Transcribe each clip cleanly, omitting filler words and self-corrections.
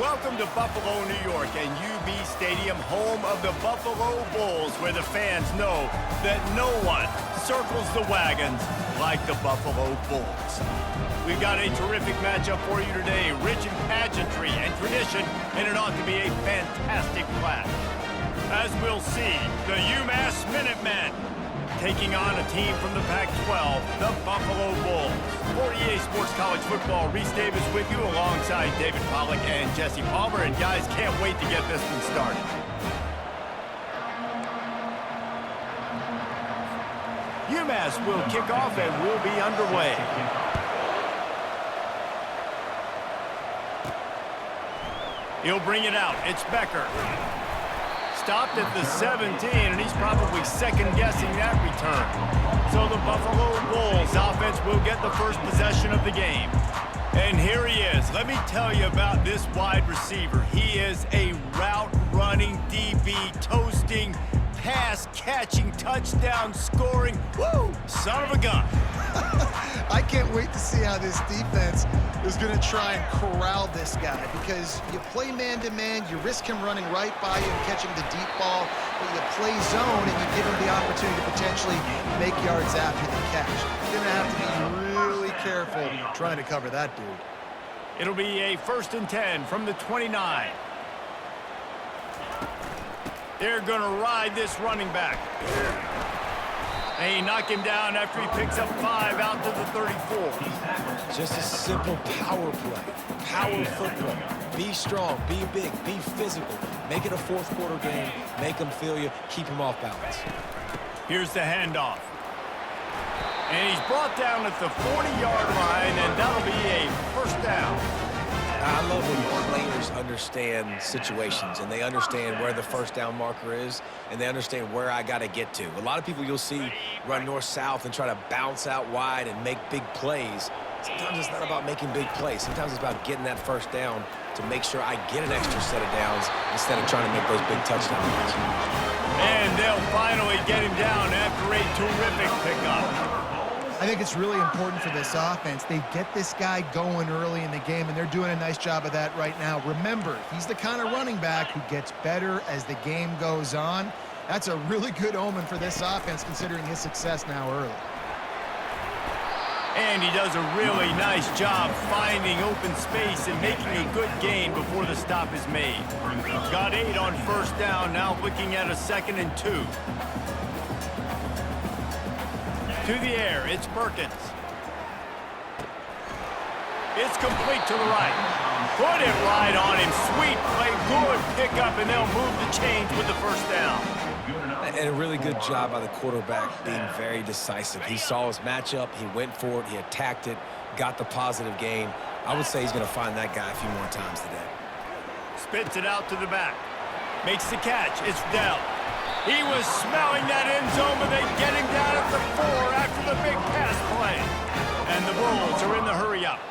Welcome to Buffalo, New York, and UB Stadium, home of the Buffalo Bulls, where the fans know that no one circles the wagons like the Buffalo Bulls. We've got a terrific matchup for you today, rich in pageantry and tradition, and it ought to be a fantastic clash. As we'll see, the UMass Minutemen taking on a team from the Pac-12, the Buffalo Bulls. For EA Sports College Football, Reese Davis with you alongside David Pollack and Jesse Palmer. And guys, can't wait to get this one started. UMass will kick off and we'll be underway. He'll bring it out. It's Becker. Stopped at the 17, and he's probably second-guessing that return. So the Buffalo Bulls offense will get the first possession of the game. And here he is. Let me tell you about this wide receiver. He is a route-running, DB, toasting, pass-catching, touchdown-scoring, woo, son of a gun. I can't wait to see how this defense is going to try and corral this guy, because you play man-to-man, you risk him running right by you and catching the deep ball, but you play zone and you give him the opportunity to potentially make yards after the catch. You're going to have to be really careful trying to cover that dude. It'll be a 1st and 10 from the 29. They're going to ride this running back. They knock him down after he picks up 5 out to the 34. Just a simple power play. Power football. Be strong, be big, be physical. Make it a fourth-quarter game. Make them feel you. Keep them off balance. Here's the handoff. And he's brought down at the 40-yard line, and that'll be a 1st down. I love when players understand situations and they understand where the 1st down marker is and they understand where I got to get to. A lot of people you'll see run north-south and try to bounce out wide and make big plays. Sometimes it's not about making big plays. Sometimes it's about getting that 1st down to make sure I get an extra set of downs instead of trying to make those big touchdown runs. And they'll finally get him down after a terrific pickup. I think it's really important for this offense. They get this guy going early in the game, and they're doing a nice job of that right now. Remember, he's the kind of running back who gets better as the game goes on. That's a really good omen for this offense, considering his success now early. And he does a really nice job finding open space and making a good gain before the stop is made. Got 8 on 1st down, now looking at a 2nd and 2. To the air, it's Perkins. It's complete to the right. Put it right on him. Sweet play, good pickup, and they'll move the chains with the 1st down. And a really good job by the quarterback being very decisive. He saw his matchup, he went for it, he attacked it, got the positive gain. I would say he's going to find that guy a few more times today. Spits it out to the back. Makes the catch. It's Dell. He was smelling that end zone, but they get him down at the 4 after the big pass play. And the Bulls are in the hurry-up.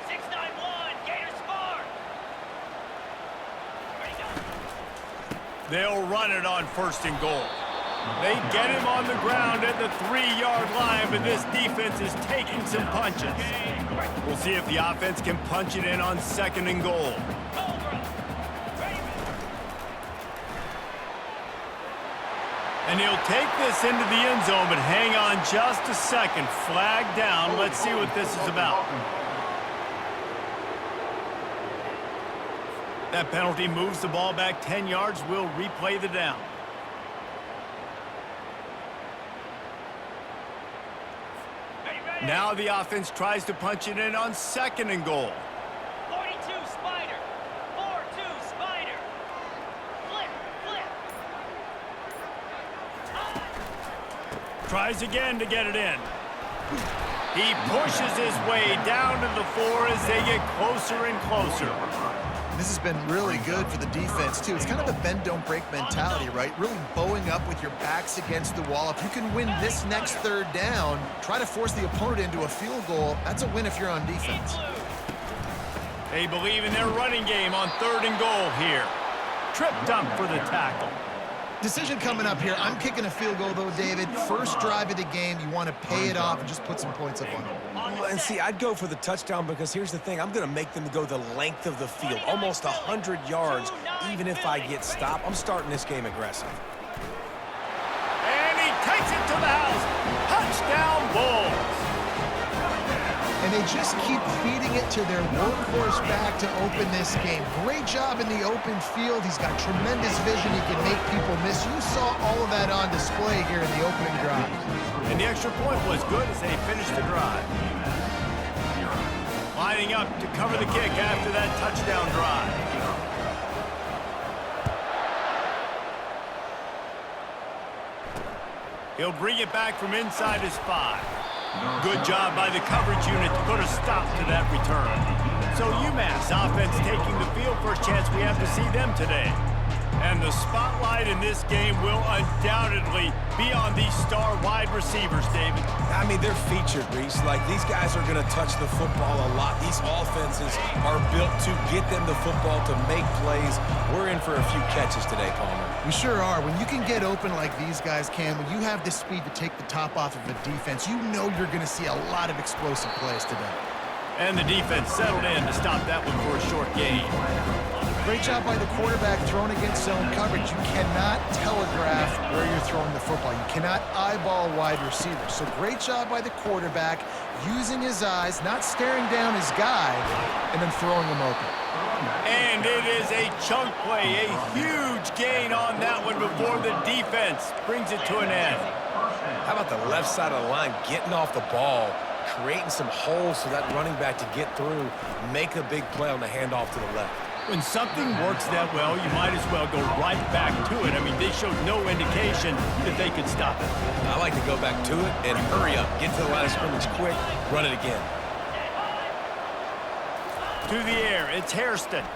6-9-1, Gators score. They'll run it on 1st and goal. They get him on the ground at the 3-yard line, but this defense is taking some punches. We'll see if the offense can punch it in on 2nd and goal. And he'll take this into the end zone, but hang on just a second. Flag down. Let's see what this is about. That penalty moves the ball back 10 yards. We'll replay the down. Now the offense tries to punch it in on 2nd and goal. 42 Spider. 4-2 Spider. Flip. Tries again to get it in. He pushes his way down to the 4 as they get closer and closer. This has been really good for the defense, too. It's kind of a bend-don't-break mentality, right? Really bowing up with your backs against the wall. If you can win this next 3rd down, try to force the opponent into a field goal. That's a win if you're on defense. They believe in their running game on 3rd and goal here. Tripped up for the tackle. Decision coming up here. I'm kicking a field goal, though, David. First drive of the game, you want to pay it off and just put some points up on it. Well, and see, I'd go for the touchdown because here's the thing. I'm going to make them go the length of the field, almost 100 yards, even if I get stopped. I'm starting this game aggressive. And he takes it to the house. Touchdown, Bulls. And they just keep feeding it to their workhorse back to open this game. Great job in the open field. He's got tremendous vision. He can make people miss. You saw all of that on display here in the opening drive. And the extra point was good as they finished the drive. Lining up to cover the kick after that touchdown drive. He'll bring it back from inside his 5. Good job by the coverage unit to put a stop to that return. So UMass offense taking the field. First chance we have to see them today. And the spotlight in this game will undoubtedly be on these star wide receivers, David. I mean, they're featured, Reese. Like, these guys are going to touch the football a lot. These offenses are built to get them the football, to make plays. We're in for a few catches today, Palmer. We sure are. When you can get open like these guys can, when you have the speed to take the top off of a defense, you know you're going to see a lot of explosive plays today. And the defense settled in to stop that one for a short gain. Great job by the quarterback throwing against zone coverage. You cannot telegraph where you're throwing the football. You cannot eyeball wide receivers. So great job by the quarterback using his eyes, not staring down his guy, and then throwing him open. And it is a chunk play, a huge gain on that one before the defense brings it to an end. How about the left side of the line getting off the ball, creating some holes for that running back to get through, make a big play on the handoff to the left. When something works that well, you might as well go right back to it. I mean, they showed no indication that they could stop it. I like to go back to it and hurry up, get to the line of scrimmage quick, run it again. To the air, it's Hairston.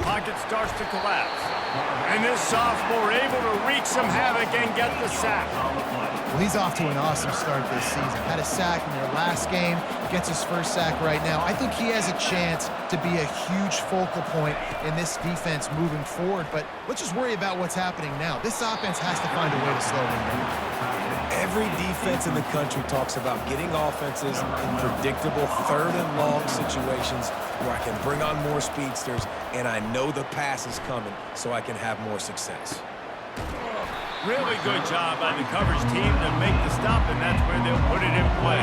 Pocket starts to collapse. And this sophomore able to wreak some havoc and get the sack. Well, he's off to an awesome start this season. Had a sack in their last game, gets his first sack right now. I think he has a chance to be a huge focal point in this defense moving forward. But let's just worry about what's happening now. This offense has to find a way to slow him down. Every defense in the country talks about getting offenses in predictable third and long situations where I can bring on more speedsters and I know the pass is coming so I can have more success. Really good job by the coverage team to make the stop, and that's where they'll put it in play.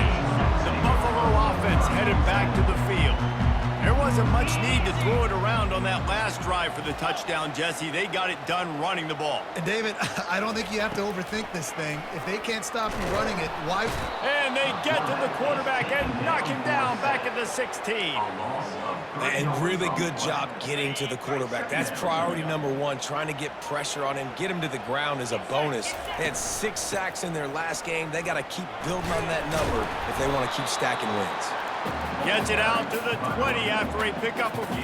The Buffalo offense headed back to the field. There wasn't much need to throw it around on that last drive for the touchdown, Jesse. They got it done running the ball. And David, I don't think you have to overthink this thing. If they can't stop you running it, why? And they get to the quarterback and knock him down back at the 16. And really good job getting to the quarterback. That's priority number one, trying to get pressure on him. Get him to the ground is a bonus. They had 6 sacks in their last game. They got to keep building on that number if they want to keep stacking wins. Gets it out to the 20 after a pickup of 4.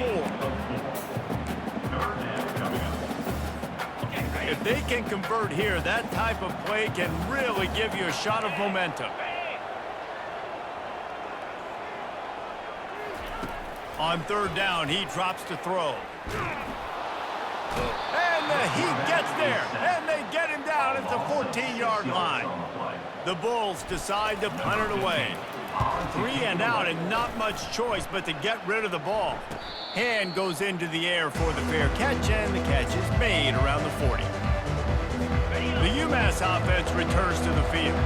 If they can convert here, that type of play can really give you a shot of momentum. On third down, he drops to throw. And the heat gets there, and they get him down at the 14-yard line. The Bulls decide to punt it away. 3 and out, and not much choice but to get rid of the ball. Hand goes into the air for the fair catch, and the catch is made around the 40. The UMass offense returns to the field.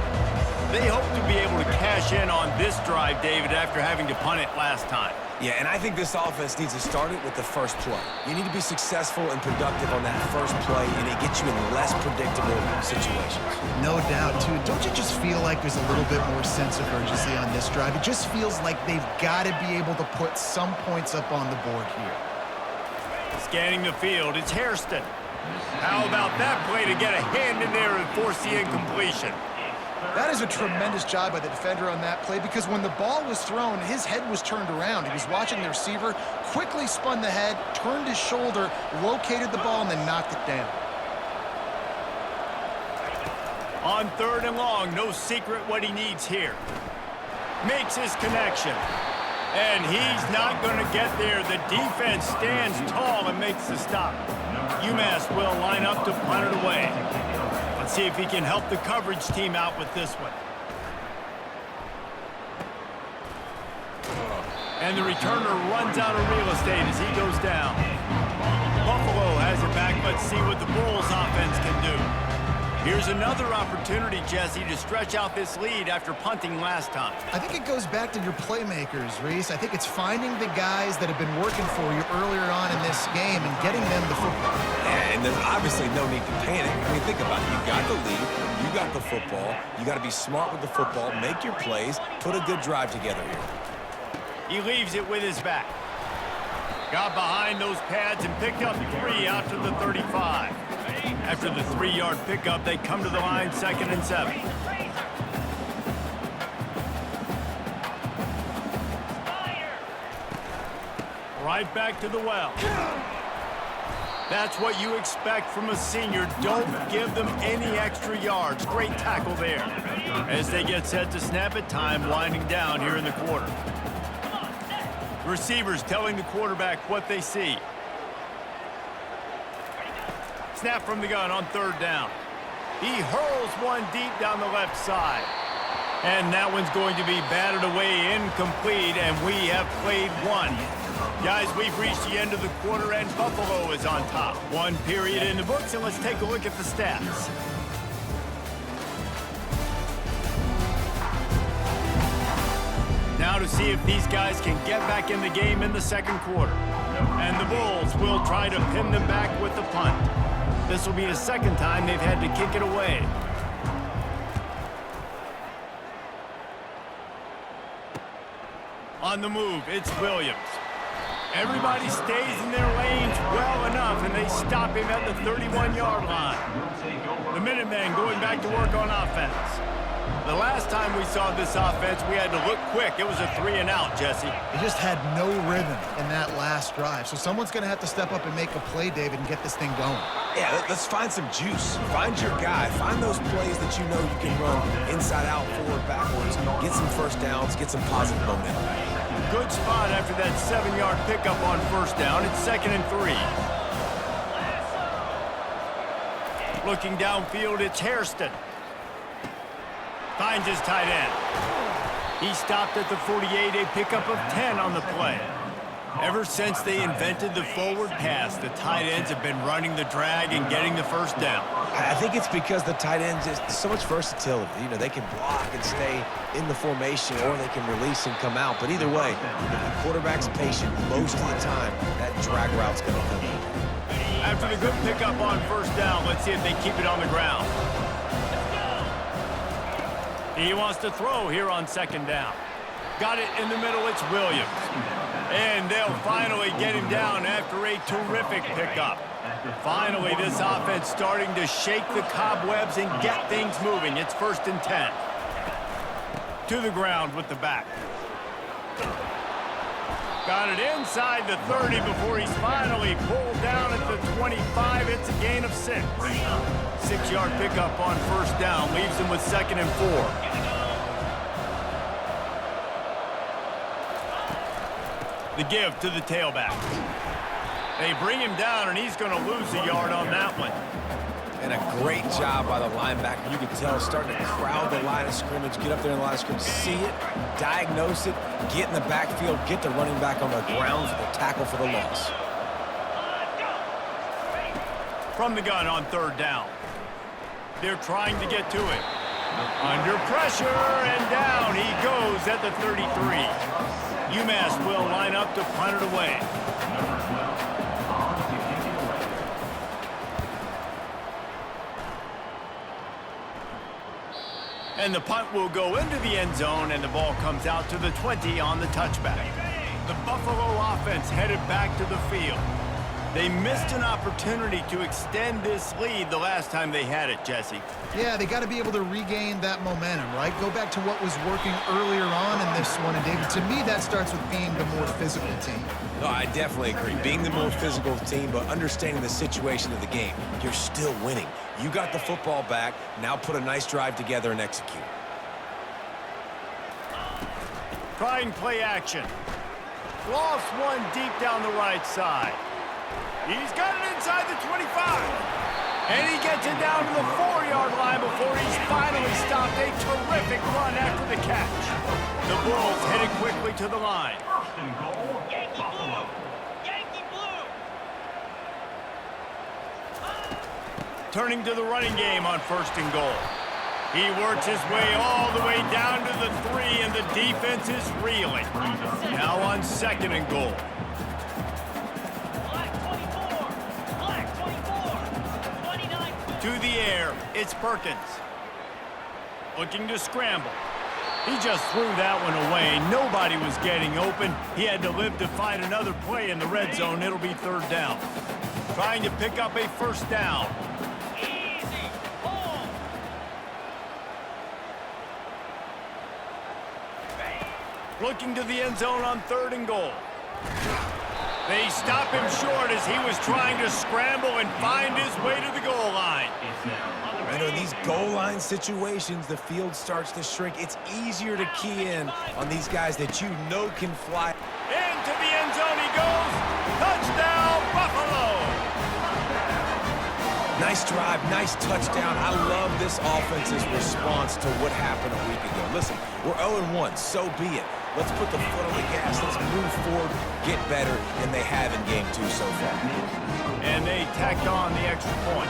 They hope to be able to cash in on this drive, David, after having to punt it last time. Yeah, and I think this offense needs to start it with the first play. You need to be successful and productive on that first play, and it gets you in less predictable situations. No doubt, too. Don't you just feel like there's a little bit more sense of urgency on this drive? It just feels like they've got to be able to put some points up on the board here. Scanning the field, it's Hairston. How about that play to get a hand in there and force the incompletion? That is a tremendous job by the defender on that play, because when the ball was thrown, his head was turned around. He was watching the receiver, quickly spun the head, turned his shoulder, located the ball, and then knocked it down. On third and long, no secret what he needs here. Makes his connection. And he's not going to get there. The defense stands tall and makes the stop. UMass will line up to punt it away. Let's see if he can help the coverage team out with this one. And the returner runs out of real estate as he goes down. Buffalo has it back. Let's see what the Bulls offense can do. Here's another opportunity, Jesse, to stretch out this lead after punting last time. I think it goes back to your playmakers, Reese. I think it's finding the guys that have been working for you earlier on in this game and getting them the football. Yeah, and there's obviously no need to panic. I mean, think about it. You got the lead. You got the football. You got to be smart with the football. Make your plays. Put a good drive together here. He leaves it with his back. Got behind those pads and picked up 3 out to the 35. After the 3-yard pickup, they come to the line 2nd and 7. Right back to the well. That's what you expect from a senior. Don't give them any extra yards. Great tackle there. As they get set to snap it, time winding down here in the quarter. Receivers telling the quarterback what they see. Snap from the gun on 3rd down. He hurls one deep down the left side. And that one's going to be batted away, incomplete, and we have played one. Guys, we've reached the end of the quarter, and Buffalo is on top. 1 period in the books, and let's take a look at the stats. Now to see if these guys can get back in the game in the 2nd quarter. And the Bulls will try to pin them back with the punt. This will be the 2nd time they've had to kick it away. On the move, it's Williams. Everybody stays in their lanes well enough, and they stop him at the 31-yard line. The Minutemen going back to work on offense. The last time we saw this offense, we had to look quick. It was a 3-and-out, Jesse. They just had no rhythm in that last drive. So someone's going to have to step up and make a play, David, and get this thing going. Yeah, let's find some juice. Find your guy. Find those plays that you know you can run inside out, forward, backwards. Get some first downs. Get some positive momentum. Good spot after that 7-yard pickup on 1st down. It's 2nd and 3. Looking downfield, it's Hairston. Finds his tight end. He stopped at the 48, a pickup of 10 on the play. Ever since they invented the forward pass, the tight ends have been running the drag and getting the 1st down. I think it's because the tight ends is so much versatility. You know, they can block and stay in the formation, or they can release and come out. But either way, if the quarterback's patient most of the time, that drag route's going to come in. After the good pickup on 1st down, let's see if they keep it on the ground. He wants to throw here on 2nd down. Got it in the middle, it's Williams. And they'll finally get him down after a terrific pickup. Finally, this offense starting to shake the cobwebs and get things moving. It's 1st and 10. To the ground with the back. Got it inside the 30 before he's finally pulled down at the 25. It's a gain of 6. 6-yard pickup on 1st down leaves him with 2nd and 4. The give to the tailback. They bring him down, and he's going to lose a yard on that one. And a great job by the linebacker. You can tell starting to crowd the line of scrimmage, get up there in the line of scrimmage, see it, diagnose it, get in the backfield, get the running back on the ground for the tackle for the loss. From the gun on 3rd down. They're trying to get to it. Under pressure, and down he goes at the 33. UMass will line up to punt it away. And the punt will go into the end zone, and the ball comes out to the 20 on the touchback. The Buffalo offense headed back to the field. They missed an opportunity to extend this lead the last time they had it, Jesse. Yeah, they got to be able to regain that momentum, right? Go back to what was working earlier on in this one. And, David, to me, that starts with being the more physical team. No, I definitely agree. Being the more physical team, but understanding the situation of the game. You're still winning. You got the football back. Now put a nice drive together and execute. Trying play action. Lost one deep down the right side. He's got it inside the 25. And he gets it down to the 4-yard line before he's finally stopped. A terrific run after the catch. The Bulls hit it quickly to the line. Yankee blue! Yankee blue! Turning to the running game on 1st and goal. He works his way all the way down to the 3, and the defense is reeling. Now on 2nd and goal. Black 24! Black 24! 29! To the air, it's Perkins. Looking to scramble. He just threw that one away. Nobody was getting open. He had to live to find another play in the red zone. It'll be 3rd down. Trying to pick up a 1st down. Easy! Home! Looking to the end zone on 3rd and goal. They stop him short as he was trying to scramble and find his way to the goal line. You know, in these goal line situations, the field starts to shrink. It's easier to key in on these guys that you know can fly. Into the end zone he goes. Touchdown, Buffalo! Nice drive, nice touchdown. I love this offense's response to what happened a week ago. Listen, we're 0-1, so be it. Let's put the foot on the gas. Let's move forward, get better, and they have in game 2 so far. And they tacked on the extra point.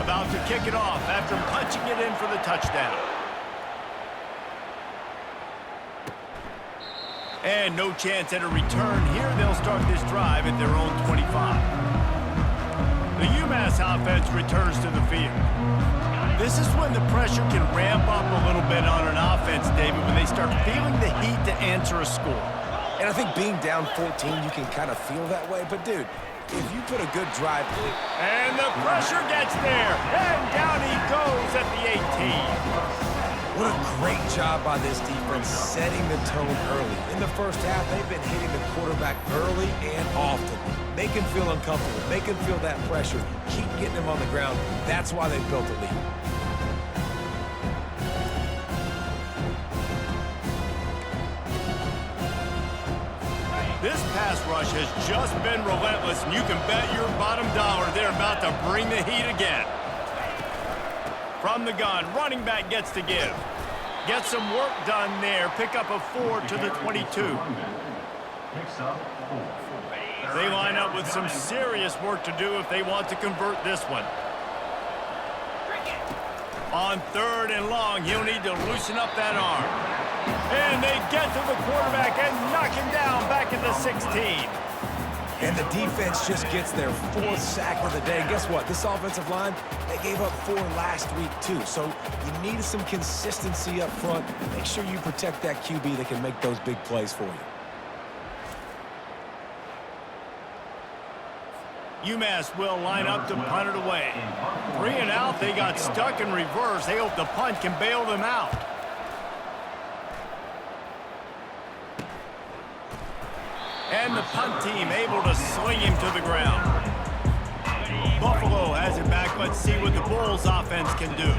About to kick it off after punching it in for the touchdown. And no chance at a return here. They'll start this drive at their own 25. The UMass offense returns to the field. This is when the pressure can ramp up a little bit on an offense, David, when they start feeling the heat to answer a score. And I think being down 14, you can kind of feel that way. But, dude, if you put a good drive... And the pressure gets there. And down he goes at the 18. What a great job by this defense setting the tone early. In the first half, they've been hitting the quarterback early and often. Make him feel uncomfortable. Make him feel that pressure. Keep getting him on the ground. That's why they built the lead. This pass rush has just been relentless, and you can bet your bottom dollar they're about to bring the heat again. From the gun, running back gets to give. Get some work done there. Pick up a 4 to the 22. They line up with some serious work to do if they want to convert this one. On 3rd and long, he'll need to loosen up that arm. And they get to the quarterback and knock him down back at the 16. And the defense just gets their 4th sack of the day. And guess what? This offensive line, they gave up 4 last week, too. So you need some consistency up front. Make sure you protect that QB that can make those big plays for you. UMass will line up to punt it away. 3 and out, they got stuck in reverse. They hope the punt can bail them out. And the punt team able to sling him to the ground. Buffalo has it back. Let's see what the Bulls offense can do.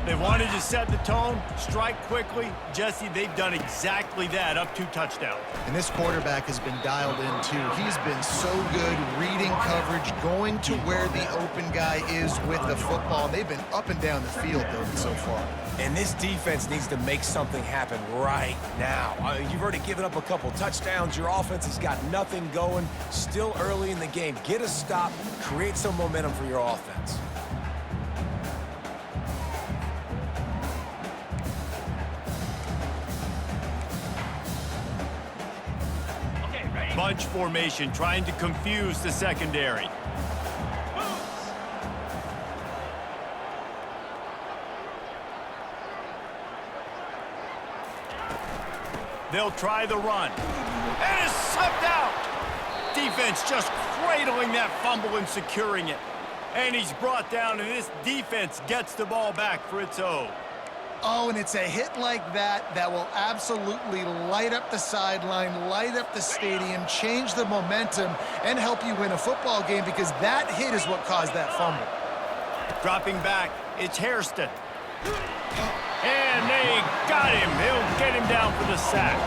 They wanted to set the tone, strike quickly. Jesse, they've done exactly that, up 2 touchdowns. And this quarterback has been dialed in, too. He's been so good reading coverage, going to where the open guy is with the football. They've been up and down the field, though, so far. And this defense needs to make something happen right now. You've already given up a couple touchdowns. Your offense has got nothing going. Still early in the game. Get a stop. Create some momentum for your offense. Bunch formation, trying to confuse the secondary. They'll try the run. And it's sucked out. Defense just cradling that fumble and securing it. And he's brought down, and this defense gets the ball back for its own. Oh, and it's a hit like that that will absolutely light up the sideline, light up the stadium, change the momentum, and help you win a football game, because that hit is what caused that fumble. Dropping back, it's Hairston. And they got him. They'll get him down for the sack.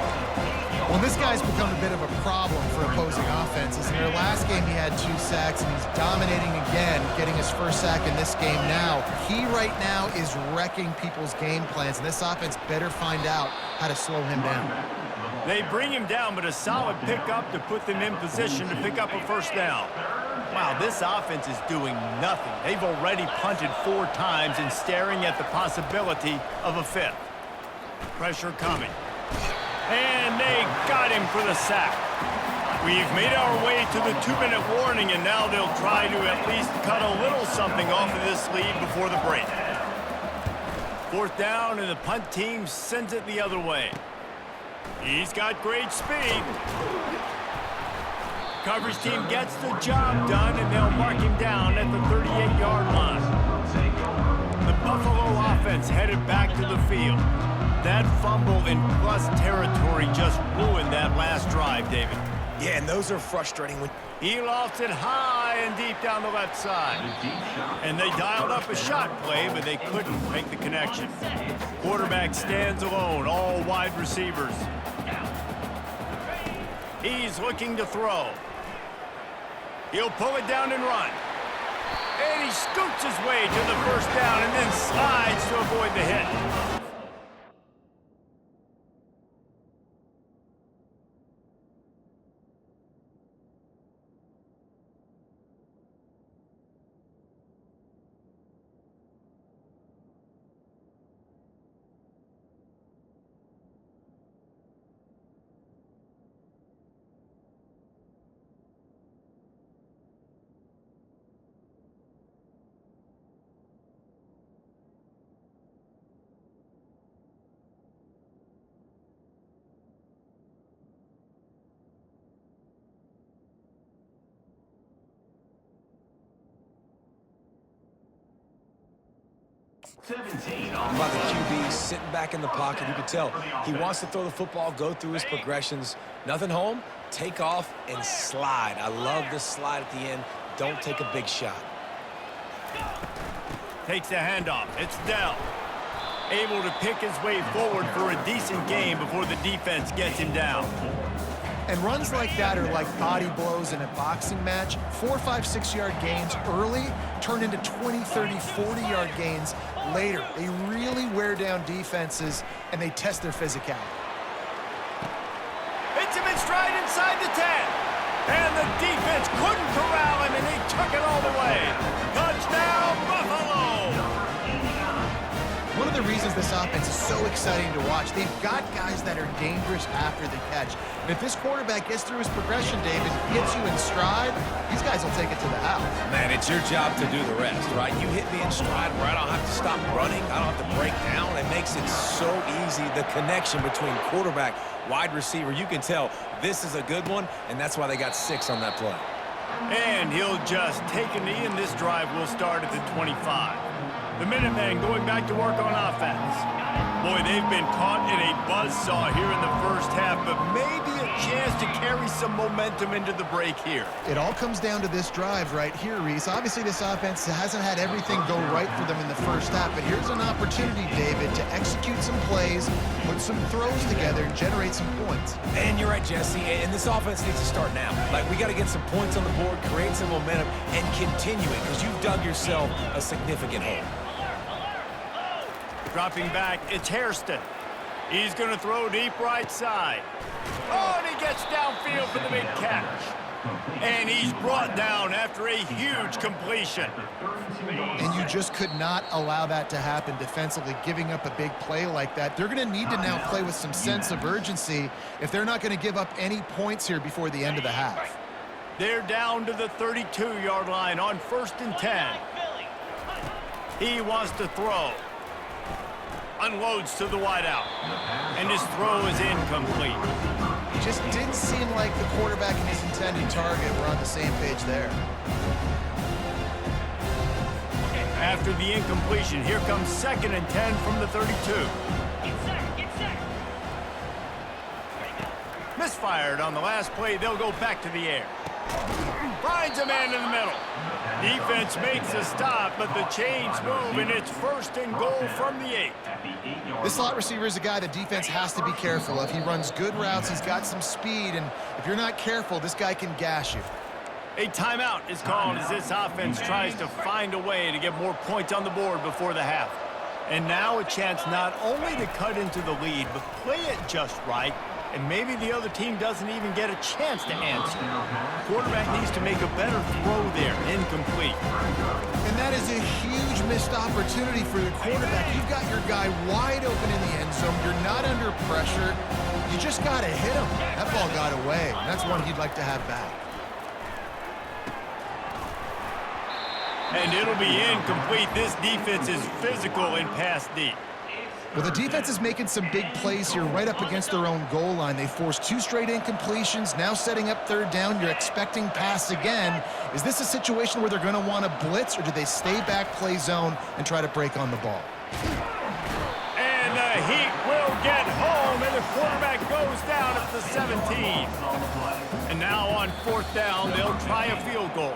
Well, this guy's become a bit of a problem for opposing offenses. In their last game, he had 2 sacks, and he's dominating again, getting his first sack in this game now. He right now is wrecking people's game plans, and this offense better find out how to slow him down. They bring him down, but a solid pickup to put them in position to pick up a first down. Wow, this offense is doing nothing. They've already punted 4 times and staring at the possibility of a 5th. Pressure coming. And they got him for the sack. We've made our way to the 2-minute warning, and now they'll try to at least cut a little something off of this lead before the break. 4th down, and the punt team sends it the other way. He's got great speed. Coverage team gets the job done, and they'll mark him down at the 38-yard line. The Buffalo offense headed back to the field. That fumble in plus territory just ruined that last drive, David. Yeah, and those are frustrating when He lofts it high and deep down the left side. And they dialed up a shot play, but they couldn't make the connection. Quarterback stands alone, all wide receivers. He's looking to throw. He'll pull it down and run. And he scoots his way to the first down and then slides to avoid the hit. By the QB sitting back in the pocket. You can tell he wants to throw the football, go through his progressions. Nothing home, take off and slide. I love this slide at the end. Don't take a big shot. Takes the handoff. It's Dell. Able to pick his way forward for a decent game before the defense gets him down. And runs like that are like body blows in a boxing match. 4, 5, 6-yard gains early turn into 20, 30, 40-yard gains later. They really wear down defenses, and they test their physicality. Hits him in stride inside the 10. And the defense couldn't corral him, and he took it all the way. Touchdown, Buffalo! One of the reasons this offense is so exciting to watch, they've got guys that are dangerous after the catch. And if this quarterback gets through his progression, David, gets you in stride, these guys will take it to the house. Man, it's your job to do the rest, right? You hit me in stride where I don't have to stop running. I don't have to break down. It makes it so easy. The connection between quarterback, wide receiver, you can tell this is a good one, and that's why they got 6 on that play. And he'll just take a knee, and this drive will start at the 25. The Minutemen going back to work on offense. Boy, they've been caught in a buzzsaw here in the first half, but maybe a chance to carry some momentum into the break here. It all comes down to this drive right here, Reese. Obviously, this offense hasn't had everything go right for them in the first half, but here's an opportunity, David, to execute some plays, put some throws together, and generate some points. And you're right, Jesse, and this offense needs to start now. Like, we got to get some points on the board, create some momentum, and continue it, because you've dug yourself a significant hole. Dropping back, it's Hairston. He's going to throw deep right side. Oh, and he gets downfield for the big catch. And he's brought down after a huge completion. And you just could not allow that to happen defensively, giving up a big play like that. They're going to need to now play with some sense of urgency if they're not going to give up any points here before the end of the half. They're down to the 32-yard line on 1st and 10. He wants to throw. Unloads to the wideout. And his throw is incomplete. It just didn't seem like the quarterback and his intended target were on the same page there. After the incompletion, here comes 2nd and 10 from the 32. Get set. Misfired on the last play. They'll go back to the air. Finds a man in the middle. Defense makes a stop, but the chains move, and it's 1st and goal from the 8. This slot receiver is a guy the defense has to be careful of. He runs good routes, he's got some speed, and if you're not careful, this guy can gash you. A timeout is called as this offense tries to find a way to get more points on the board before the half. And now a chance not only to cut into the lead, but play it just right, and maybe the other team doesn't even get a chance to answer. Quarterback needs to make a better throw there, incomplete. And that is a huge missed opportunity for the quarterback. You've got your guy wide open in the end zone. You're not under pressure. You just got to hit him. That ball got away, and that's one he'd like to have back. And it'll be incomplete. This defense is physical and pass deep. Well, the defense is making some big plays here right up against their own goal line. They forced 2 straight incompletions, now setting up 3rd down. You're expecting pass again. Is this a situation where they're going to want to blitz, or do they stay back, play zone, and try to break on the ball? And the Heat will get home, and the quarterback goes down at the 17. And now on 4th down, they'll try a field goal.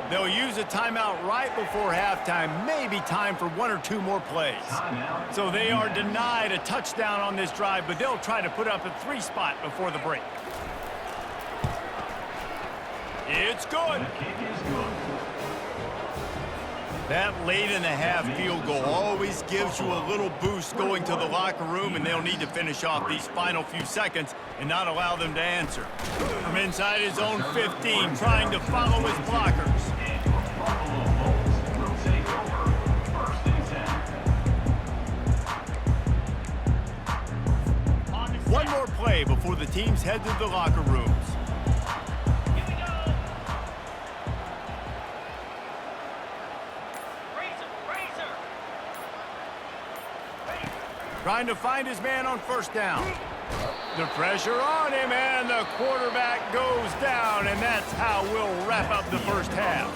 They'll use a timeout right before halftime, maybe time for 1 or 2 more plays. So they are denied a touchdown on this drive, but they'll try to put up a 3 spot before the break. It's good. That late in the half field goal always gives you a little boost going to the locker room, and they'll need to finish off these final few seconds and not allow them to answer. From inside his own 15, trying to follow his blockers. One more play before the teams head to the locker rooms. Trying to find his man on 1st down. The pressure on him, and the quarterback goes down, and that's how we'll wrap up the 1st half.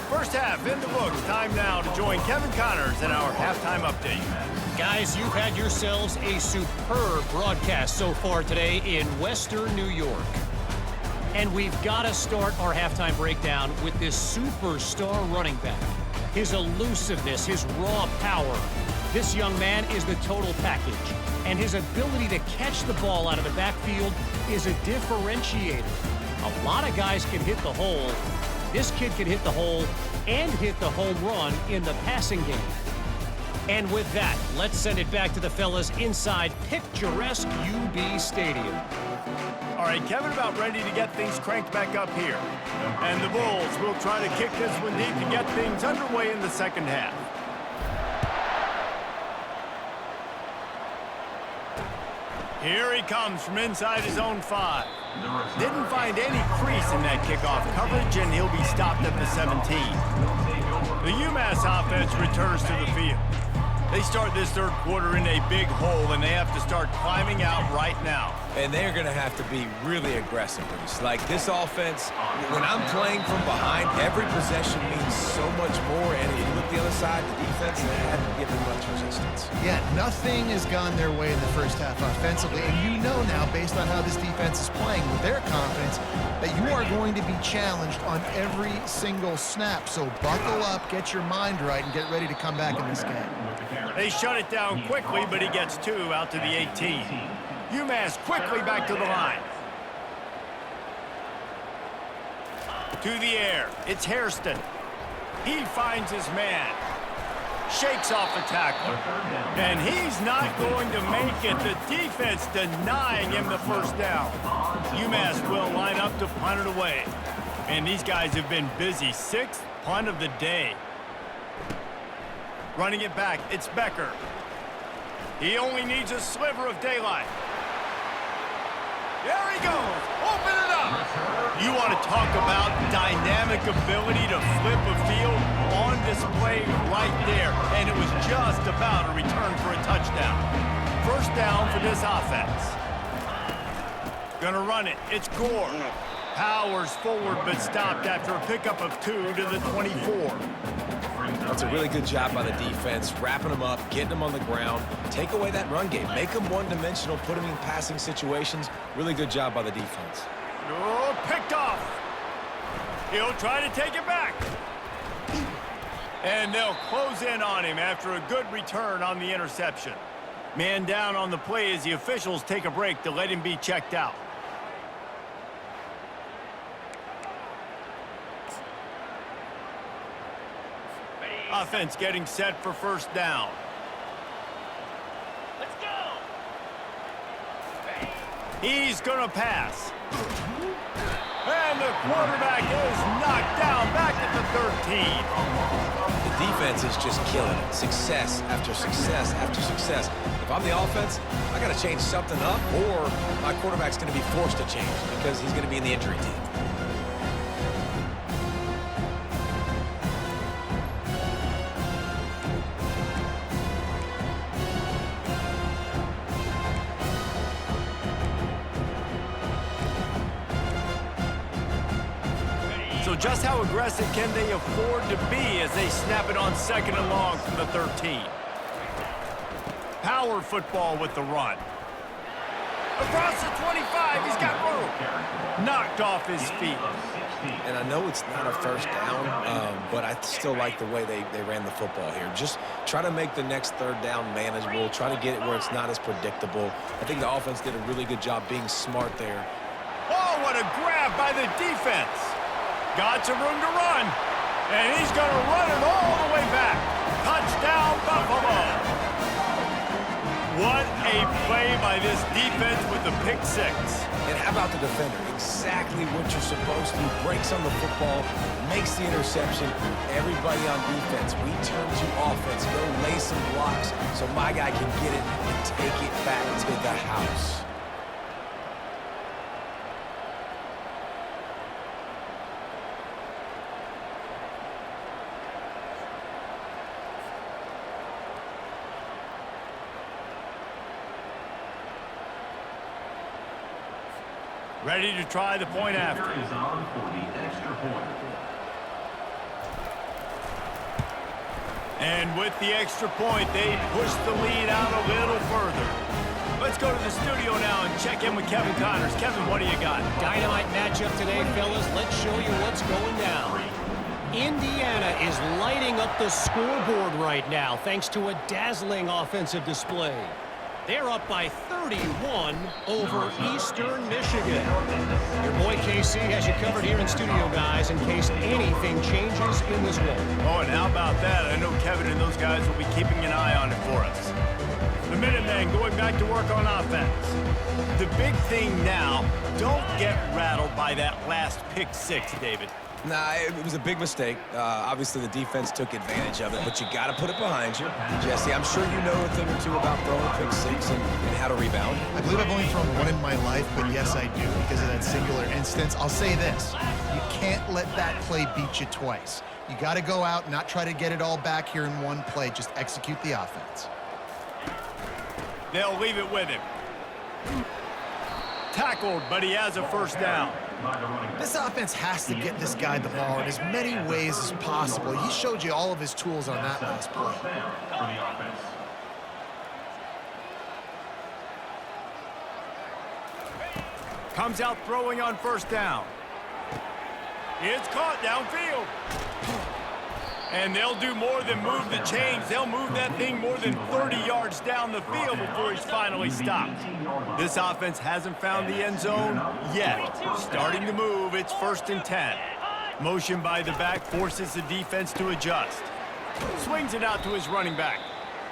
1st half in the books. Time now to join Kevin Connors in our halftime update. Guys, you've had yourselves a superb broadcast so far today in Western New York. And we've got to start our halftime breakdown with this superstar running back. His elusiveness, his raw power. This young man is the total package, and his ability to catch the ball out of the backfield is a differentiator. A lot of guys can hit the hole. This kid can hit the hole and hit the home run in the passing game. And with that, let's send it back to the fellas inside picturesque UB Stadium. All right, Kevin about ready to get things cranked back up here. And the Bulls will try to kick this one deep to get things underway in the 2nd half. Here he comes from inside his own 5. Didn't find any crease in that kickoff coverage, and he'll be stopped at the 17. The UMass offense returns to the field. They start this 3rd quarter in a big hole, and they have to start climbing out right now. And they're going to have to be really aggressive. Like this offense, when I'm playing from behind, every possession means so much more. And if you look the other side, the defense, they haven't given much resistance. Yeah, nothing has gone their way in the 1st half offensively. And you know now, based on how this defense is playing with their confidence, that you are going to be challenged on every single snap. So buckle up, get your mind right, and get ready to come back in this game. They shut it down quickly, but he gets 2 out to the 18. UMass quickly back to the line. To the air. It's Hairston. He finds his man. Shakes off the tackle. And he's not going to make it. The defense denying him the 1st down. UMass will line up to punt it away. And these guys have been busy. 6th punt of the day. Running it back, it's Becker. He only needs a sliver of daylight. There he goes. Open it up. You want to talk about dynamic ability to flip a field on display right there. And it was just about a return for a touchdown. 1st down for this offense. Gonna run it. It's Gore. Powers forward, but stopped after a pickup of 2 to the 24. That's a really good job by the defense, wrapping them up, getting them on the ground. Take away that run game. Make them one-dimensional, put them in passing situations. Really good job by the defense. Oh, picked off. He'll try to take it back. And they'll close in on him after a good return on the interception. Man down on the play as the officials take a break to let him be checked out. Offense getting set for first down. Let's go. He's going to pass. And the quarterback is knocked down back at the 13. The defense is just killing it. Success after success after success. If I'm the offense, I got to change something up, or my quarterback's going to be forced to change because he's going to be in the injury team. So just how aggressive can they afford to be as they snap it on second and long from the 13? Power football with the run. Across the 25, he's got room. Knocked off his feet. And I know it's not a first down, but I still like the way they ran the football here. Just try to make the next third down manageable. Try to get it where it's not as predictable. I think the offense did a really good job being smart there. Oh, what a grab by the defense. Got some room to run. And he's going to run it all the way back. Touchdown, Buffalo. What a play by this defense with the pick six. And how about the defender? Exactly what you're supposed to do. Breaks on the football, makes the interception. Everybody on defense, we turn to offense. Go lay some blocks so my guy can get it and take it back to the house. Ready to try the point after. Is on for the extra point. And with the extra point, they push the lead out a little further. Let's go to the studio now and check in with Kevin Connors. Kevin, what do you got? Dynamite matchup today, fellas. Let's show you what's going down. Indiana is lighting up the scoreboard right now thanks to a dazzling offensive display. They're up by 31 over Eastern Michigan. Your boy KC has you covered here in studio, guys, in case anything changes in this one. Oh, and how about that? I know Kevin and those guys will be keeping an eye on it for us. The Minutemen going back to work on offense. The big thing now, don't get rattled by that last pick six, David. Nah, it was a big mistake. Obviously, the defense took advantage of it, but you got to put it behind you. Jesse, I'm sure you know a thing or two about throwing pick six and how to rebound. I believe I've only thrown one in my life, but yes, I do because of that singular instance. I'll say this. You can't let that play beat you twice. You got to go out and not try to get it all back here in one play. Just execute the offense. They'll leave it with him. Tackled, but he has a first down. This offense has to get this guy the ball in as many ways as possible. He showed you all of his tools on that last play. Comes out throwing on first down. It's caught downfield. And they'll do more than move the chains. They'll move that thing more than 30 yards down the field before he's finally stopped. This offense hasn't found the end zone yet. Starting to move, it's 1st and 10. Motion by the back forces the defense to adjust. Swings it out to his running back.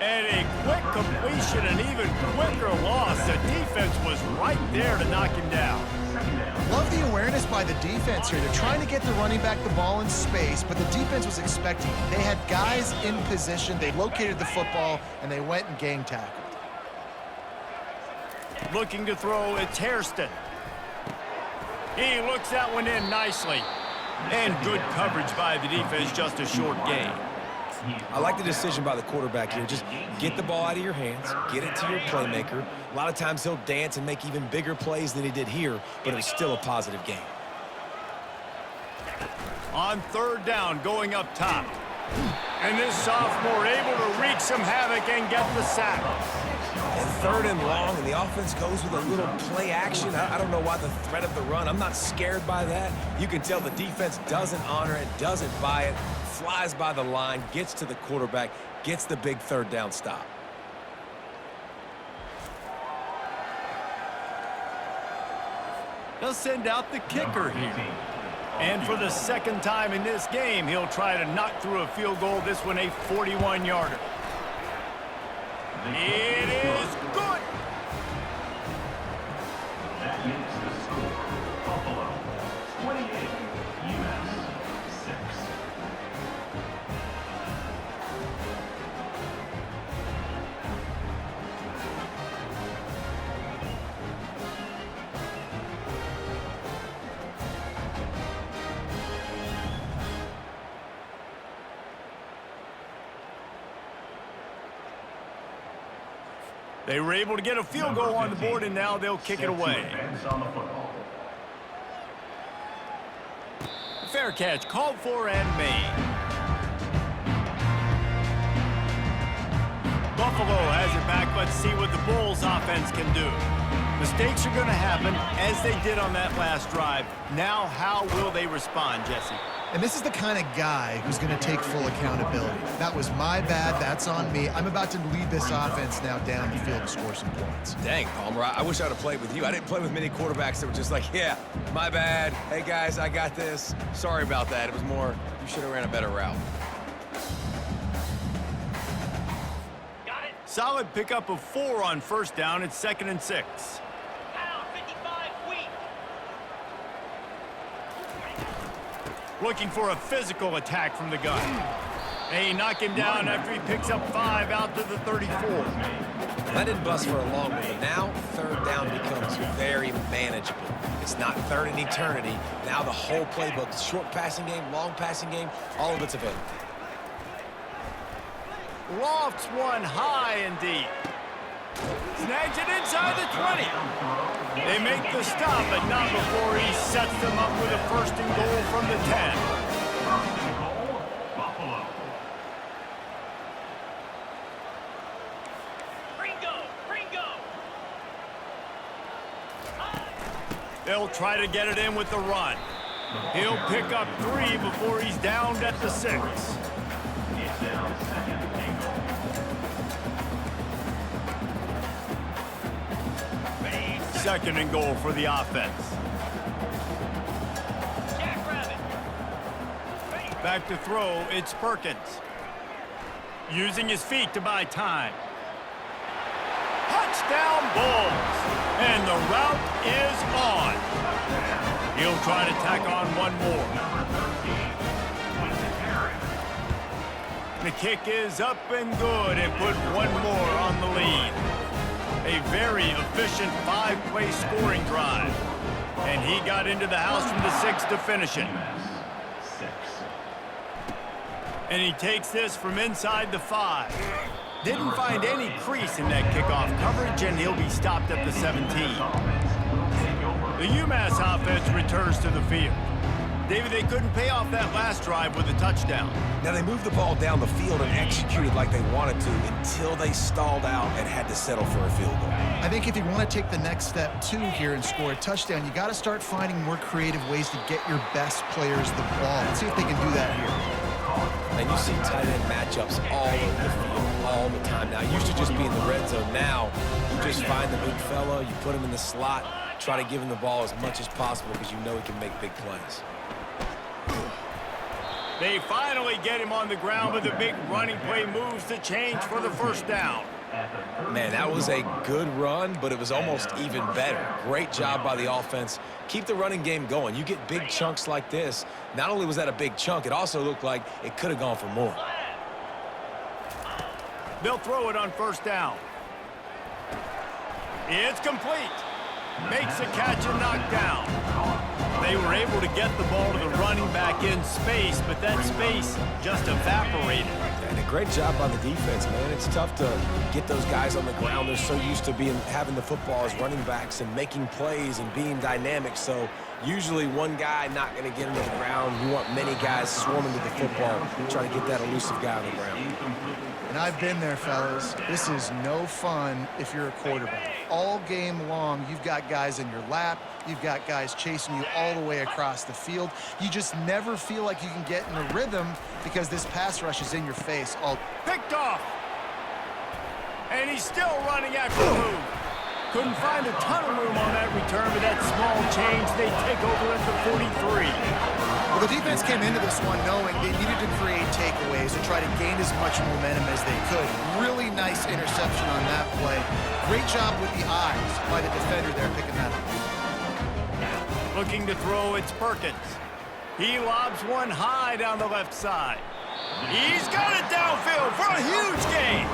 And a quick completion, an even quicker loss. The defense was right there to knock him down. Love the awareness by the defense here. They're trying to get the running back the ball in space, but the defense was expecting it. They had guys in position. They located the football, and they went and gang tackled. Looking to throw, it's Hairston. He looks that one in nicely. And good coverage by the defense, just a short gain. I like the decision by the quarterback here. Just get the ball out of your hands, get it to your playmaker. A lot of times he'll dance and make even bigger plays than he did here, but it was still a positive game. On 3rd down, going up top. And this sophomore able to wreak some havoc and get the sack. And 3rd and long, and the offense goes with a little play action. I don't know why the threat of the run. I'm not scared by that. You can tell the defense doesn't honor it, doesn't buy it, flies by the line, gets to the quarterback, gets the big 3rd down stop. They'll send out the kicker here. And for the 2nd time in this game, he'll try to knock through a field goal, this one a 41-yarder. It is good. That makes the score. Buffalo 28, UMass 6. They were able to get a field goal on the board, and now they'll kick it away. On the football. Fair catch called for and made. Buffalo has it back. Let's see what the Bulls offense can do. Mistakes are going to happen, as they did on that last drive. Now, how will they respond, Jesse? And this is the kind of guy who's going to take full accountability. That was my bad. That's on me. I'm about to lead this offense now down the field to score some points. Dang, Palmer, I wish I would have played with you. I didn't play with many quarterbacks that were just like, yeah, my bad. Hey, guys, I got this. Sorry about that. It was more, you should have ran a better route. Got it. Solid pickup of 4 on 1st down. It's 2nd and 6. Pound 55 weak. Looking for a physical attack from the gun. They knock him down after he picks up 5 out to the 34. That didn't bust for a long one, but now 3rd down becomes very manageable. It's not 3rd in eternity. Now the whole playbook, short passing game, long passing game, all of it's available. Lofts one high and deep. Snags it inside the 20. They make the stop, but not before he sets them up with a 1st and goal from the 10. Buffalo. Ringo. They'll try to get it in with the run. He'll pick up 3 before he's downed at the 6. It's down 2nd and goal. Ready. 2nd and goal for the offense. Jackrabbit. Ready. Back to throw, it's Perkins. Using his feet to buy time. Touchdown Bulls! And the route is on. He'll try to tack on one more. The kick is up and good and put one more on the lead. A very efficient 5-play scoring drive. And he got into the house from the 6 to finish it. And he takes this from inside the 5. Didn't find any crease in that kickoff coverage, and he'll be stopped at the 17. The UMass offense returns to the field. David, they couldn't pay off that last drive with a touchdown. Now, they moved the ball down the field and executed like they wanted to until they stalled out and had to settle for a field goal. I think if you want to take the next step, too, here and score a touchdown, you got to start finding more creative ways to get your best players the ball. Let's see if they can do that here. And you see tight end matchups all over the field all the time now. It used to just be in the red zone. Now, you just find the big fella, you put him in the slot, try to give him the ball as much as possible because you know he can make big plays. They finally get him on the ground with a big running play moves to change for the 1st down. Man, that was a good run, but it was almost even better. Great job by the offense. Keep the running game going. You get big chunks like this. Not only was that a big chunk, it also looked like it could have gone for more. They'll throw it on 1st down. It's complete. Makes a catch and knocked down. They were able to get the ball to the running back in space, but that space just evaporated. And a great job by the defense, man. It's tough to get those guys on the ground. They're so used to having the football as running backs and making plays and being dynamic. So Usually one guy not going to get him to the ground. You want many guys swarming to the football, trying to get that elusive guy on the ground. And I've been there, fellas. This is no fun if you're a quarterback. All game long, you've got guys in your lap. You've got guys chasing you all the way across the field. You just never feel like you can get in a rhythm because this pass rush is in your face all. Picked off. And he's still running after the move. Couldn't find a ton of room on that return, but that small change, they take over at the 43. Well, the defense came into this one knowing they needed to create takeaways and try to gain as much momentum as they could. Really nice interception on that play. Great job with the eyes by the defender there picking that up. Looking to throw, it's Perkins. He lobs one high down the left side. He's got it downfield for a huge gain.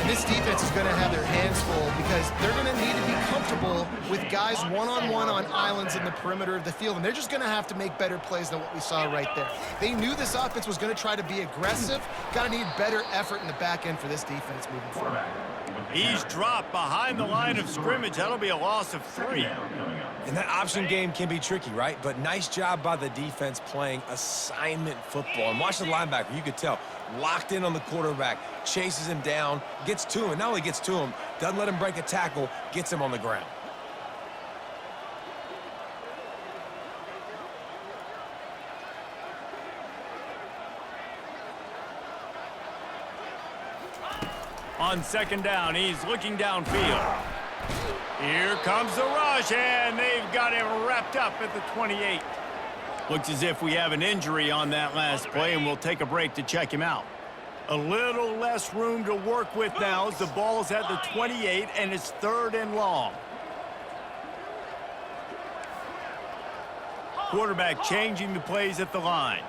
This defense is going to have their hands full because they're going to need to be comfortable with guys one-on-one on islands in the perimeter of the field, and they're just going to have to make better plays than what we saw right there. They knew this offense was going to try to be aggressive. Got to need better effort in the back end for this defense moving forward. He's dropped behind the line of scrimmage. That'll be a loss of 3. And that option game can be tricky, right? But nice job by the defense playing assignment football. And watch the linebacker. You could tell. Locked in on the quarterback. Chases him down. Gets to him. Not only gets to him, doesn't let him break a tackle. Gets him on the ground. On second down, he's looking downfield. Here comes the rush, and they've got him wrapped up at the 28. Looks as if we have an injury on that last play, and we'll take a break to check him out. A little less room to work with now as the ball's at the 28, and it's 3rd and long. Quarterback changing the plays at the line.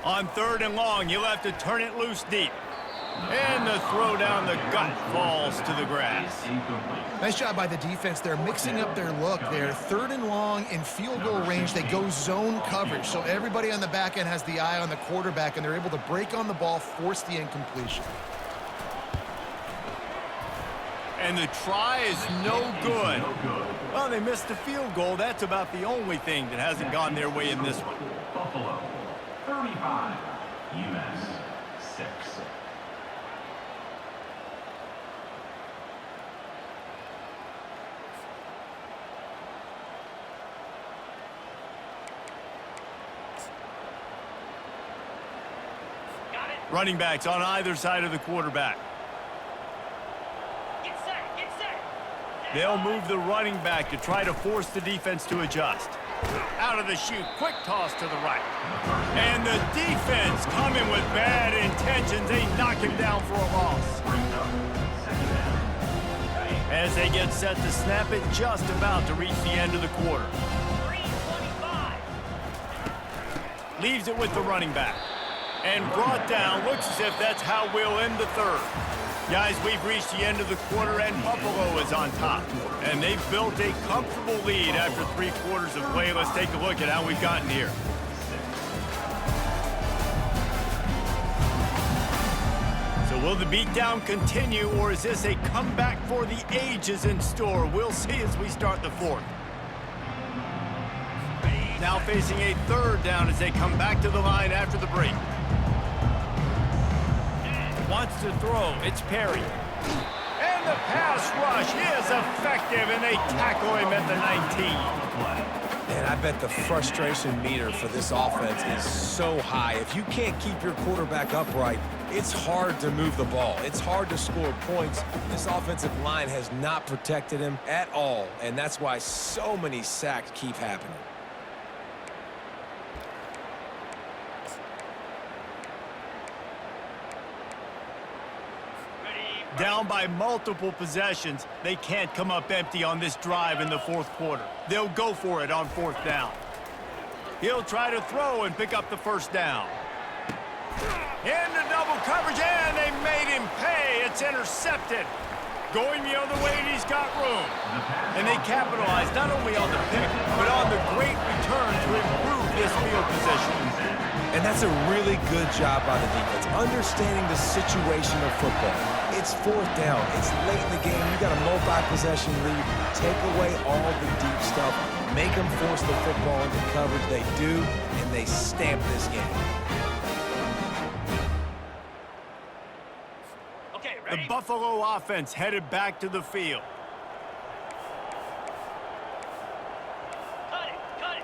On 3rd and long, you'll have to turn it loose deep. And the throw down the gut falls to the grass. Nice job by the defense there, mixing up their look there. 3rd and long in field goal range. They go zone coverage, so everybody on the back end has the eye on the quarterback, and they're able to break on the ball, force the incompletion. And the try is no good. Well, they missed the field goal. That's about the only thing that hasn't gone their way in this one. Buffalo, 35, UMass, 6. Running backs on either side of the quarterback. Get set, get set. They'll move the running back to try to force the defense to adjust. Out of the chute, quick toss to the right. And the defense coming with bad intentions. They knock him down for a loss. As they get set to snap it, just about to reach the end of the quarter. 325. Leaves it with the running back. And brought down, looks as if that's how we'll end the 3rd. Guys, we've reached the end of the quarter, and Buffalo is on top. And they've built a comfortable lead after 3 quarters of play. Let's take a look at how we've gotten here. So will the beatdown continue, or is this a comeback for the ages in store? We'll see as we start the 4th. Now facing a 3rd down as they come back to the line after the break. Wants to throw, it's Perry. And the pass rush is effective, and they tackle him at the 19. And I bet the frustration meter for this offense is so high. If you can't keep your quarterback upright, it's hard to move the ball. It's hard to score points. This offensive line has not protected him at all, and that's why so many sacks keep happening. Down by multiple possessions, they can't come up empty on this drive in the 4th quarter. They'll go for it on 4th down. He'll try to throw and pick up the 1st down. Into double coverage, and they made him pay. It's intercepted. Going the other way, and he's got room. And they capitalize not only on the pick, but on the great return to improve this field position. And that's a really good job by the defense, understanding the situation of football. It's It's fourth down. It's late in the game. You got a multi-possession lead. Take away all the deep stuff. Make them force the football into coverage. They do, and they stamp this game. Okay, The ready? Buffalo offense headed back to the field. Cut it, cut it.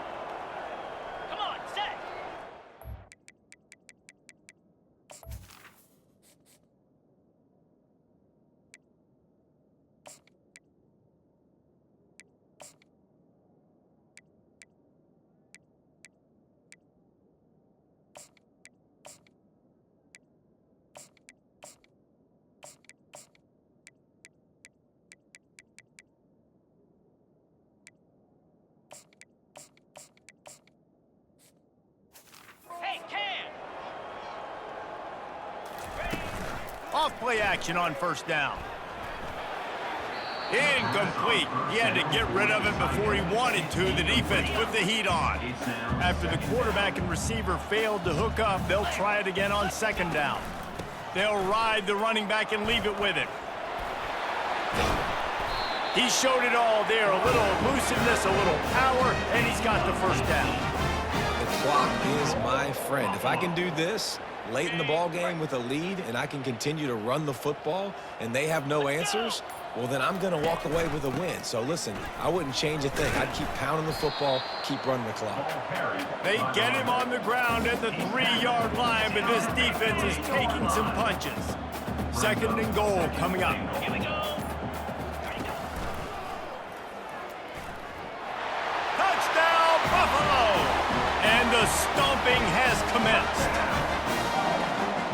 Come on, set. Hey, Cam. Off play action on first down. Incomplete. He had to get rid of it before he wanted to. The defense put the heat on. After the quarterback and receiver failed to hook up, they'll try it again on second down. They'll ride the running back and leave it with him. He showed it all there. A little elusiveness, a little power, and he's got the first down. The clock is my friend. If I can do this late in the ball game with a lead and I can continue to run the football and they have no answers, well, then I'm going to walk away with a win. So, listen, I wouldn't change a thing. I'd keep pounding the football, keep running the clock. They get him on the ground at the 3-yard line, but this defense is taking some punches. Second and goal coming up. Here we go. Touchdown, Buffalo! And the stomping has commenced.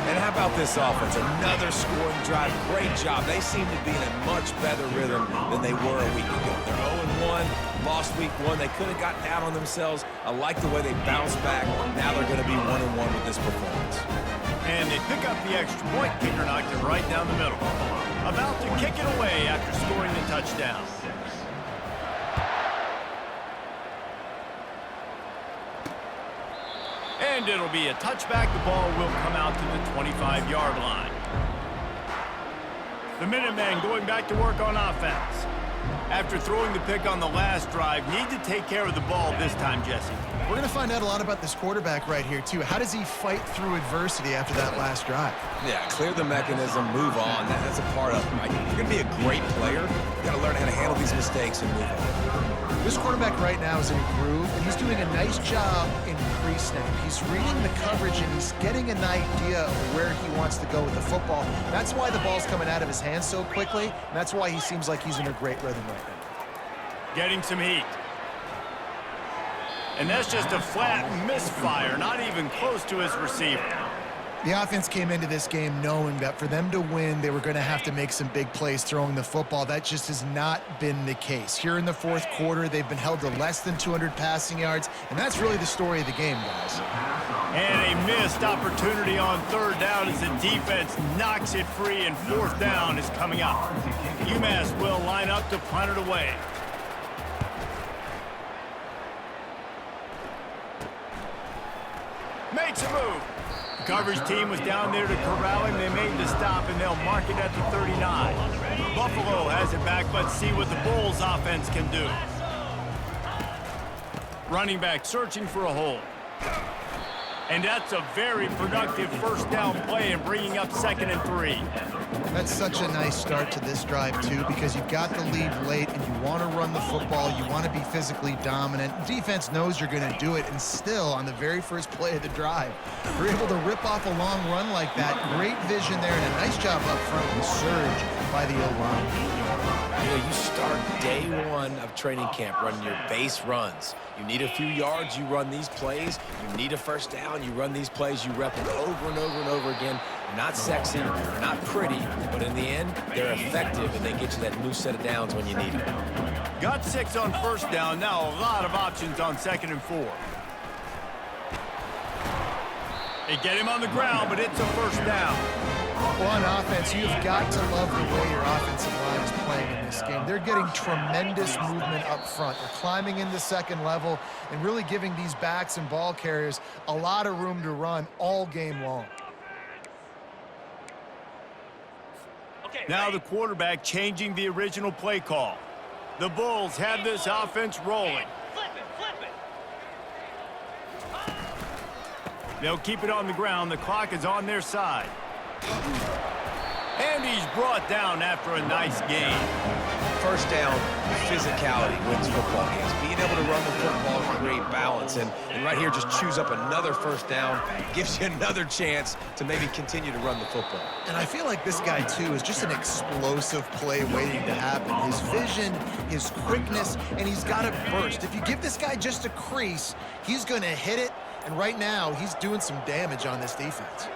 And how about this offense? Another scoring drive. Great job. They seem to be in a much better rhythm than they were a week ago. They're 0-1, lost week 1. They could have gotten out on themselves. I like the way they bounced back. Now they're going to be 1-1 with this performance. And they pick up the extra point. Kicker knocked it right down the middle. About to kick it away after scoring the touchdown. And it'll be a touchback. The ball will come out to the 25-yard line. The Minutemen going back to work on offense. After throwing the pick on the last drive, need to take care of the ball this time, Jesse. We're going to find out a lot about this quarterback right here, too. How does he fight through adversity after that last drive? Yeah, clear the mechanism, move on. That's a part of it, right? You're going to be a great player. You got to learn how to handle these mistakes and move on. This quarterback right now is in a groove, and he's doing a nice job in pre-snap. He's reading the coverage, and he's getting an idea of where he wants to go with the football. That's why the ball's coming out of his hands so quickly, and that's why he seems like he's in a great rhythm right now. Getting some heat. And that's just a flat misfire, not even close to his receiver. The offense came into this game knowing that for them to win, they were going to have to make some big plays throwing the football. That just has not been the case. Here in the fourth quarter, they've been held to less than 200 passing yards, and that's really the story of the game, guys. And a missed opportunity on third down as the defense knocks it free, and fourth down is coming up. UMass will line up to punt it away. Makes a move. The coverage team was down there to corral him. They made the stop, and they'll mark it at the 39. Buffalo has it back. Let's see what the Bulls offense can do. Running back searching for a hole. And that's a very productive first down play and bringing up 2nd and 3. That's such a nice start to this drive, too, because you've got the lead late and you want to run the football. You want to be physically dominant. Defense knows you're going to do it, and still, on the very first play of the drive, you're able to rip off a long run like that. Great vision there, and a nice job up front with surge by the O-line. You know, you start day 1 of training camp running your base runs. You need a few yards, you run these plays. You need a first down, you run these plays. You rep them over and over and over again. They're not sexy, they're not pretty, but in the end, they're effective, and they get you that new set of downs when you need them. Got 6 on first down. Now a lot of options on 2nd and 4. They get him on the ground, but it's a first down. Well, on offense, you've got to love the way your offensive line is playing in this game. They're getting tremendous movement up front. They're climbing in the second level and really giving these backs and ball carriers a lot of room to run all game long. Okay, Now the quarterback changing the original play call. The Bulls have this offense rolling. Flip it. They'll keep it on the ground. The clock is on their side. And he's brought down after a nice gain. First down, physicality wins football games. Being able to run the football, create balance, and right here just choose up another first down, gives you another chance to maybe continue to run the football. And I feel like this guy, too, is just an explosive play waiting to happen. His vision, his quickness, and he's got a burst. If you give this guy just a crease, he's going to hit it, and right now he's doing some damage on this defense.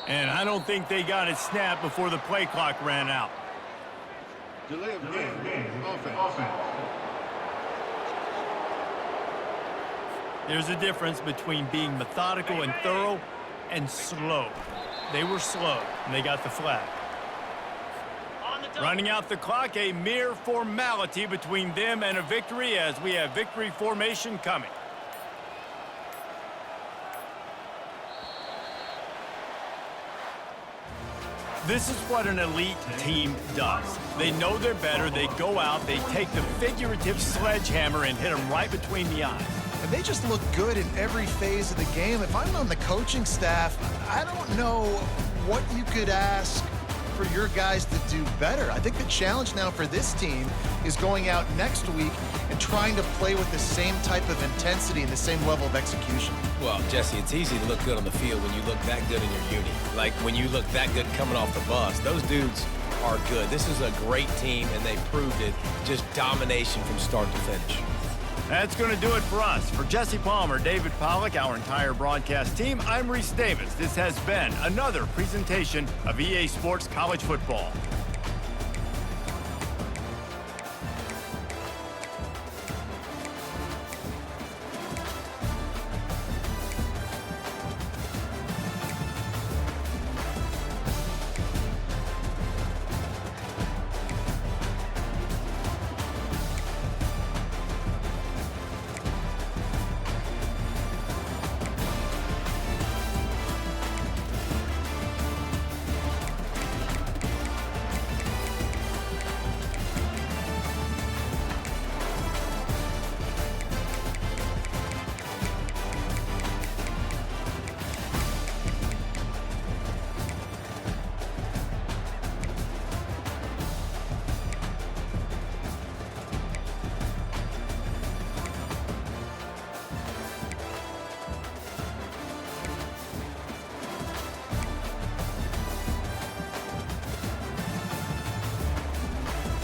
And I don't think they got it snapped before the play clock ran out. Delay of game. Offense. There's a difference between being methodical and thorough and slow. They were slow, and they got the flag. On the double. Running out the clock, a mere formality between them and a victory as we have victory formation coming. This is what an elite team does. They know they're better. They go out, they take the figurative sledgehammer and hit them right between the eyes. And they just look good in every phase of the game. If I'm on the coaching staff, I don't know what you could ask for your guys to do better. I think the challenge now for this team is going out next week and trying to play with the same type of intensity and the same level of execution. Well, Jesse, it's easy to look good on the field when you look that good in your uni. Like when you look that good coming off the bus. Those dudes are good. This is a great team, and they proved it. Just domination from start to finish. That's going to do it for us. For Jesse Palmer, David Pollack, our entire broadcast team, I'm Reese Davis. This has been another presentation of EA Sports College Football.